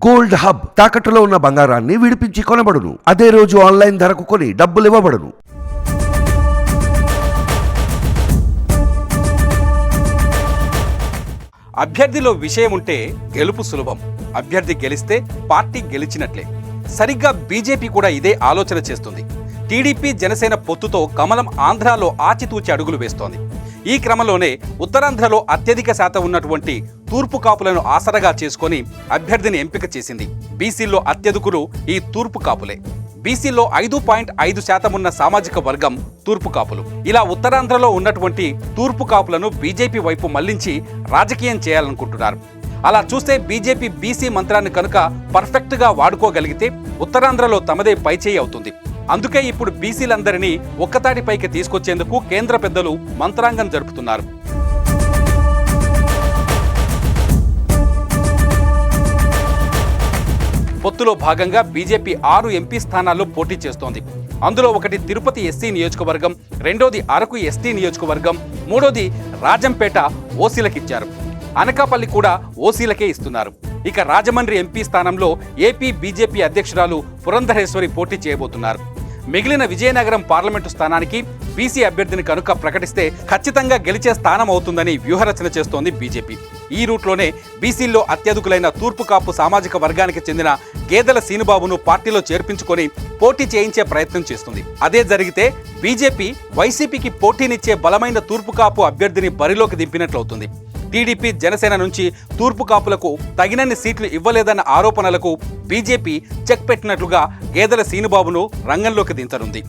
Gold hub తాకట్టులో ఉన్న బంగారాన్ని విడిపించి కొనబడును. అదే రోజు ఆన్లైన్ ధరకు కొని డబ్బులు ఇవ్వబడును. అభ్యర్థిలో విషయం ఉంటే గెలుపు సులభం. అభ్యర్థి గెలిస్తే పార్టీ గెలిచినట్లే. సరిగ్గా బీజేపీ కూడా ఇదే ఆలోచన చేస్తుంది. టీడీపీ జనసేన పొత్తుతో కమలం ఆంధ్రాలో ఆచితూచి అడుగులు వేస్తోంది. ఈ క్రమంలోనే ఉత్తరాంధ్రలో అత్యధిక శాతం ఉన్నటువంటి తూర్పు కాపులను ఆసరగా చేసుకొని అభ్యర్థిని ఎంపిక చేసింది. బీసీల్లో అత్యధికులు ఈ తూర్పు కాపులే. బీసీలో 5.5% ఉన్న సామాజిక వర్గం తూర్పు కాపులు. ఇలా ఉత్తరాంధ్రలో ఉన్నటువంటి తూర్పు కాపులను బీజేపీ వైపు మళ్లించి రాజకీయం చేయాలనుకుంటున్నారు. అలా చూస్తే బీజేపీ బీసీ మంత్రాన్ని కనుక పర్ఫెక్ట్గా వాడుకోగలిగితే ఉత్తరాంధ్రలో తమదే పైచేయి అవుతుంది. అందుకే ఇప్పుడు బీసీలందరినీ ఒక్కతాటిపైకి తీసుకొచ్చేందుకు కేంద్ర పెద్దలు మంత్రాంగం జరుపుతున్నారు. పొత్తులో భాగంగా బీజేపీ 6 ఎంపీ స్థానాల్లో పోటీ చేస్తోంది. అందులో ఒకటి తిరుపతి ఎస్సీ నియోజకవర్గం, రెండోది అరకు ఎస్టీ నియోజకవర్గం, మూడోది రాజంపేట ఓసీలకిచ్చారు. అనకాపల్లి కూడా ఓసీలకే ఇస్తున్నారు. ఇక రాజమండ్రి ఎంపీ స్థానంలో ఏపీ బీజేపీ అధ్యక్షురాలు పురంధరేశ్వరి పోటీ చేయబోతున్నారు. మిగిలిన విజయనగరం పార్లమెంటు స్థానానికి బీసీ అభ్యర్థిని కనుక ప్రకటిస్తే ఖచ్చితంగా గెలిచే స్థానం అవుతుందని వ్యూహరచన చేస్తోంది బీజేపీ. ఈ రూట్లోనే బీసీల్లో అత్యధికులైన తూర్పు కాపు సామాజిక వర్గానికి చెందిన గేదెల సీనుబాబును పార్టీలో చేర్పించుకొని పోటీ చేయించే ప్రయత్నం చేస్తుంది. అదే జరిగితే బీజేపీ వైసీపీకి పోటీనిచ్చే బలమైన తూర్పు కాపు అభ్యర్థిని బరిలోకి దింపినట్లవుతుంది. టీడీపీ జనసేన నుంచి తూర్పు కాపులకు తగినన్ని సీట్లు ఇవ్వలేదన్న ఆరోపణలకు బీజేపీ చెక్ పెట్టినట్లుగా గేదెల సీనుబాబును రంగంలోకి దించనుంది.